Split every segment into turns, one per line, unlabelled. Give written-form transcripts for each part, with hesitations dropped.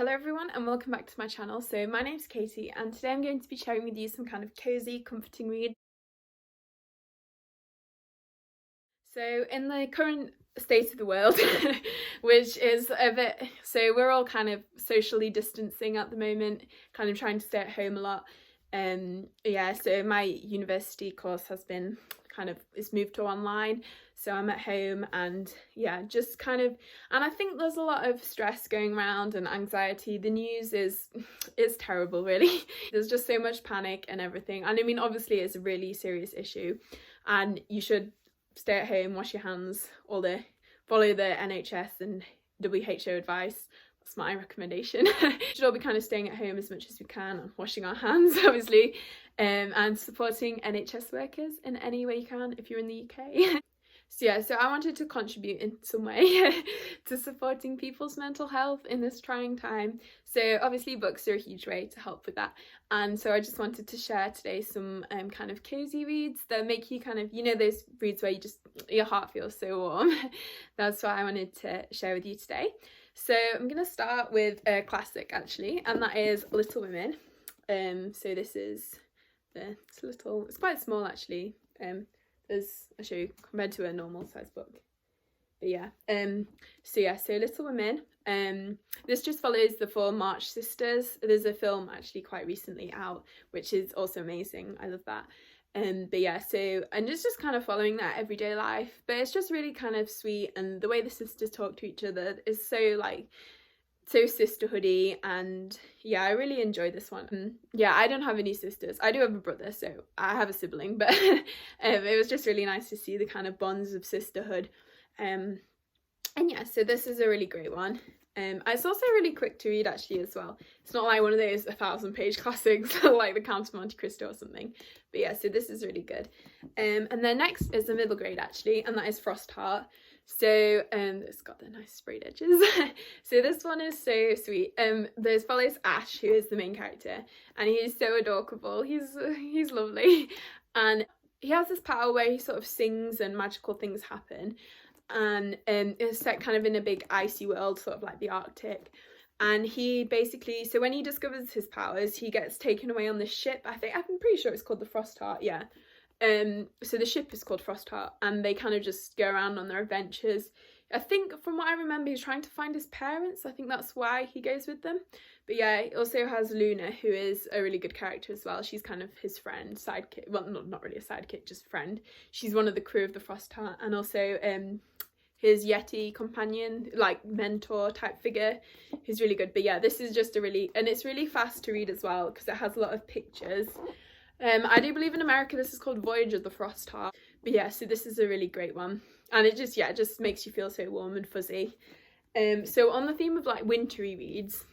Hello everyone and welcome back to my channel. So my name's Katie and today I'm going to be sharing with you some kind of cozy, comforting read. So in the current state of the world, which is a bit, so we're all kind of socially distancing at the moment, kind of trying to stay at home a lot. So my university course has been it's moved to online, so I'm at home and just kind of, and I think there's a lot of stress going around and anxiety. The news is terrible, really. There's just so much panic and everything, and I mean obviously it's a really serious issue and you should stay at home, wash your hands, follow the NHS and WHO advice. That's my recommendation. We should all be kind of staying at home as much as we can and washing our hands, obviously, and supporting NHS workers in any way you can if you're in the UK. So I wanted to contribute in some way to supporting people's mental health in this trying time. So obviously books are a huge way to help with that, and so I just wanted to share today some kind of cozy reads that make you kind of, you know, those reads where your heart feels so warm. That's what I wanted to share with you today. So I'm going to start with a classic actually, and that is Little Women. So this is it's quite small actually. I'll show you compared to a normal size book. But so Little Women. This just follows the four March sisters. There's a film actually quite recently out, which is also amazing. I love that. And it's just kind of following that everyday life, but it's just really kind of sweet, and the way the sisters talk to each other is so sisterhoody, and I really enjoy this one. I don't have any sisters. I do have a brother, so I have a sibling, but it was just really nice to see the kind of bonds of sisterhood. So this is a really great one. It's also really quick to read actually as well. It's not like one of those 1,000-page classics like The Count of Monte Cristo or something. But so this is really good. And then next is a middle grade actually, and that is Frostheart. So it's got the nice sprayed edges. So this one is so sweet. There's follows Ash, who is the main character, and he is so adorable. He's lovely, and he has this power where he sort of sings and magical things happen. And it's set kind of in a big icy world, sort of like the Arctic, and he basically, so when he discovers his powers, he gets taken away on this ship. I'm pretty sure it's called the Frostheart. So the ship is called Frostheart, and they kind of just go around on their adventures. I think from what I remember, he's trying to find his parents. I think that's why he goes with them. But it also has Luna, who is a really good character as well. She's kind of his friend, sidekick. Well, not really a sidekick, just friend. She's one of the crew of the Frostheart, and also his Yeti companion, like mentor type figure, who's really good. But this is just and it's really fast to read as well because it has a lot of pictures. I do believe in America this is called Voyage of the Frostheart. But so this is a really great one, and it just makes you feel so warm and fuzzy. So on the theme of like wintry reads,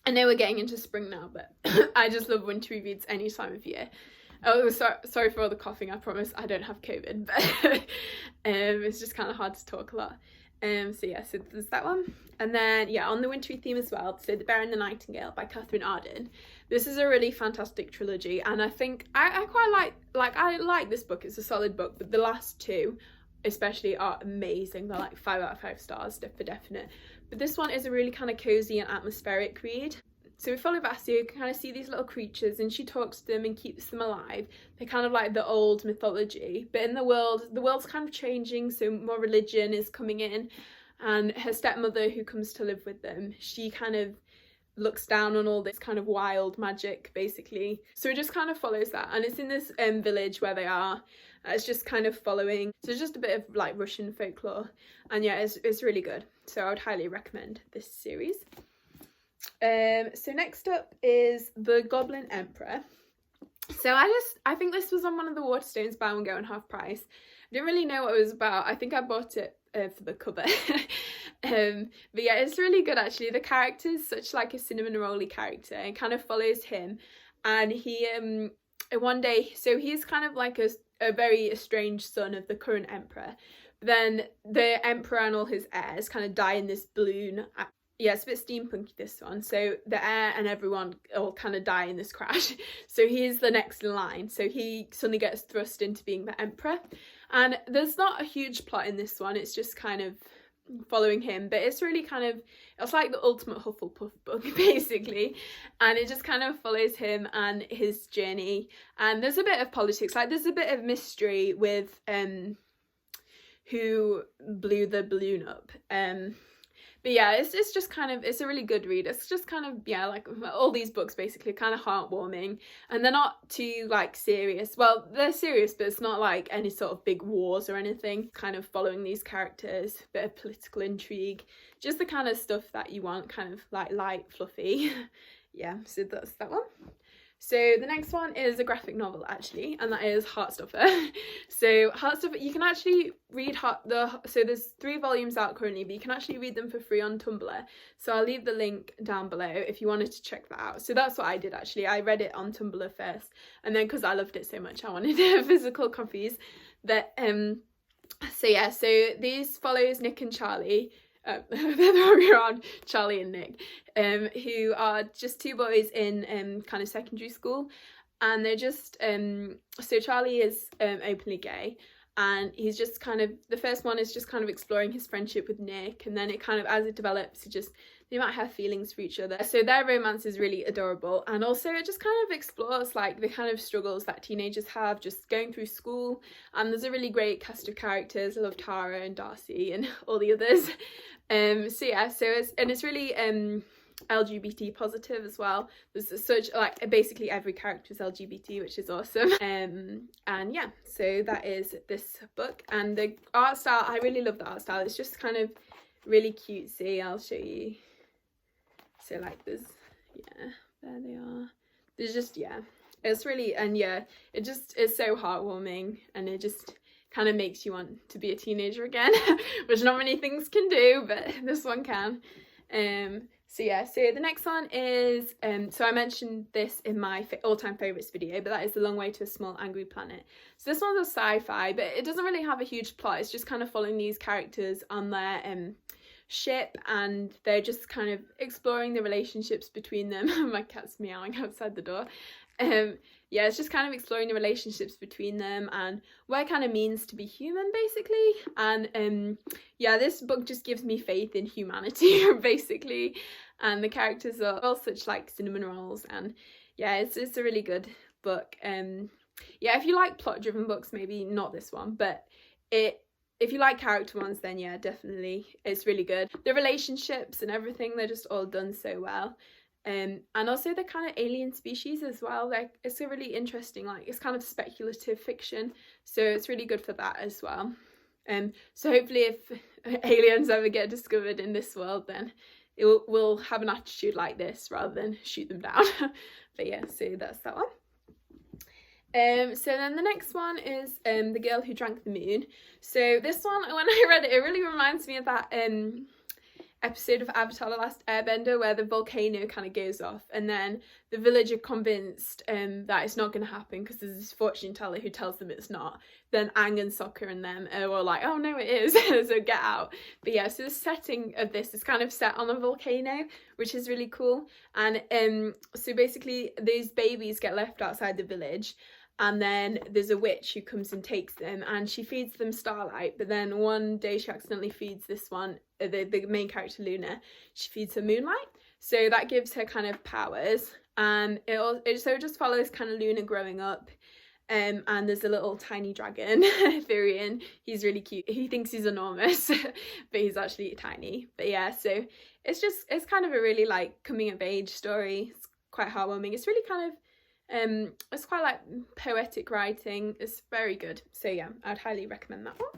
I know we're getting into spring now, but I just love wintry reads any time of year. Oh, sorry for all the coughing. I promise I don't have COVID, but it's just kind of hard to talk a lot. So there's that one. And then on the wintry theme as well, so The Bear and The Nightingale by Catherine Arden. This is a really fantastic trilogy, and I think I quite I like this book. It's a solid book, but the last two especially are amazing. They're like 5 out of 5 stars for definite. But this one is a really kind of cozy and atmospheric read. So we follow Basia, you can kind of see these little creatures, and she talks to them and keeps them alive. They're kind of like the old mythology, but in the world's kind of changing, so more religion is coming in, and her stepmother, who comes to live with them, she kind of looks down on all this kind of wild magic, basically. So it just kind of follows that, and it's in this village where they are. It's just kind of following, so it's just a bit of like Russian folklore, and it's really good. So I would highly recommend this series. So next up is The Goblin Emperor. So I think this was on one of the Waterstones buy one go and half price. I didn't really know what it was about. I think I bought it for the cover. But it's really good actually. The character is such like a cinnamon rolly character, and kind of follows him, and he one day, so he's kind of like a very estranged son of the current emperor. But then the emperor and all his heirs kind of die in this balloon. It's a bit steampunky, this one. So the heir and everyone all kind of die in this crash. So he's the next in line. So he suddenly gets thrust into being the emperor. And there's not a huge plot in this one. It's just kind of following him, but it's really kind of, it's like the ultimate Hufflepuff book basically, and it just kind of follows him and his journey, and there's a bit of politics, like there's a bit of mystery with who blew the balloon up, but yeah, it's just kind of, it's a really good read. It's just kind of, yeah, like all these books basically kind of heartwarming, and they're not too like serious. Well, they're serious, but it's not like any sort of big wars or anything. Kind of following these characters, bit of political intrigue, just the kind of stuff that you want, kind of like light, fluffy. Yeah, so that's that one. So the next one is a graphic novel actually, and that is Heartstopper. So Heartstopper, you can actually read so there's 3 volumes out currently, but you can actually read them for free on Tumblr. So I'll leave the link down below if you wanted to check that out. So that's what I did actually. I read it on Tumblr first, and then because I loved it so much, I wanted physical copies. But so yeah, so these follows Nick and Charlie. They're the wrong way around, Charlie and Nick, who are just 2 boys in kind of secondary school, and they're just so Charlie is openly gay, and he's just kind of, the first one is just kind of exploring his friendship with Nick, and then it kind of, as it develops, it just, they might have feelings for each other. So their romance is really adorable, and also it just kind of explores like the kind of struggles that teenagers have just going through school, and there's a really great cast of characters. I love Tara and Darcy and all the others. So yeah, so it's really LGBT positive as well. There's such, like, basically every character is LGBT, which is awesome. And yeah, so that is this book, and the art style, I really love the art style. It's just kind of really cutesy. I'll show you. So like there's, yeah, there they are. There's just, yeah, it's really, and yeah, it just is so heartwarming, and it just kind of makes you want to be a teenager again, which not many things can do, but this one can. So yeah, so the next one is, so I mentioned this in my all-time favourites video, but that is The Long Way to a Small Angry Planet. So this one's a sci-fi, but it doesn't really have a huge plot. It's just kind of following these characters on their ship, and they're just kind of exploring the relationships between them. My cat's meowing outside the door. Yeah, it's just kind of exploring the relationships between them and what it kind of means to be human, basically. And yeah, this book just gives me faith in humanity, basically. And the characters are all such like cinnamon rolls, and yeah, it's a really good book. Yeah, if you like plot-driven books, maybe not this one, but if you like character ones, then yeah, definitely, it's really good. The relationships and everything, they're just all done so well. And also the kind of alien species as well, like it's a really interesting, like it's kind of speculative fiction, so it's really good for that as well. So hopefully if aliens ever get discovered in this world, then we'll have an attitude like this rather than shoot them down. But yeah, so that's that one. So then the next one is The Girl Who Drank the Moon. So this one, when I read it, it really reminds me of that episode of Avatar: The Last Airbender where the volcano kind of goes off, and then the village are convinced that it's not going to happen because there's this fortune teller who tells them it's not. Then Aang and Sokka and them are all like, oh no, it is. So get out. But yeah, so the setting of this is kind of set on a volcano, which is really cool. And so basically these babies get left outside the village, and then there's a witch who comes and takes them, and she feeds them starlight, but then one day she accidentally feeds this one, the main character Luna, she feeds her moonlight, so that gives her kind of powers. And it just follows kind of Luna growing up, and there's a little tiny dragon, Therian. He's really cute. He thinks he's enormous, but he's actually tiny. But yeah, so it's kind of a really like coming of age story. It's quite heartwarming. It's really kind of it's quite like poetic writing. It's very good, so yeah, I'd highly recommend that one.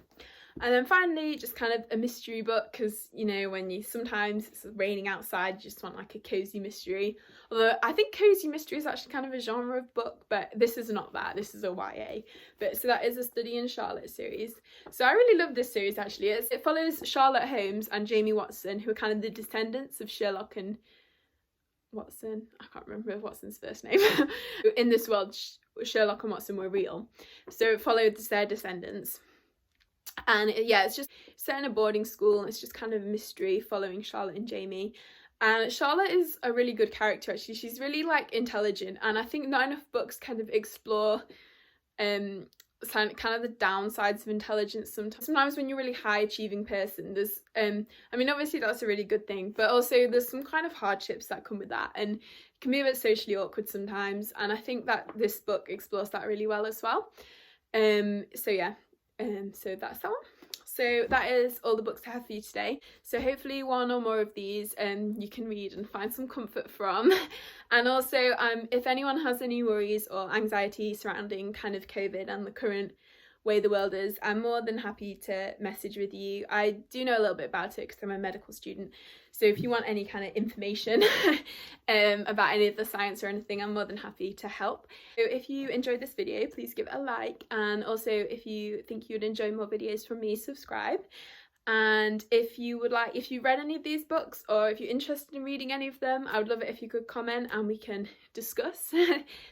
And then finally, just kind of a mystery book, because you know, when sometimes it's raining outside, you just want like a cozy mystery. Although I think cozy mystery is actually kind of a genre of book, but this is not that. This is a YA. But so that is a Study in Charlotte series. So I really love this series actually. It follows Charlotte Holmes and Jamie Watson, who are kind of the descendants of Sherlock and Watson. I can't remember Watson's first name. In this world, Sherlock and Watson were real, so it followed their descendants. And yeah, it's just set in a boarding school. It's just kind of a mystery following Charlotte and Jamie. And Charlotte is a really good character actually. She's really like intelligent, and I think not enough books kind of explore kind of the downsides of intelligence sometimes when you're a really high achieving person. There's I mean, obviously that's a really good thing, but also there's some kind of hardships that come with that, and it can be a bit socially awkward sometimes, and I think that this book explores that really well as well. So yeah, so that's that one. So that is all the books I have for you today. So hopefully one or more of these you can read and find some comfort from. And also if anyone has any worries or anxiety surrounding kind of COVID and the current way the world is, I'm more than happy to message with you. I do know a little bit about it because I'm a medical student, so if you want any kind of information about any of the science or anything, I'm more than happy to help. So if you enjoyed this video, please give it a like, and also if you think you'd enjoy more videos from me, subscribe. And if you read any of these books, or if you're interested in reading any of them, I would love it if you could comment and we can discuss.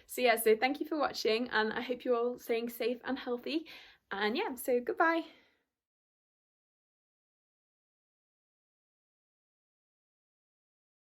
So yeah, so thank you for watching, and I hope you're all staying safe and healthy, and yeah, so goodbye.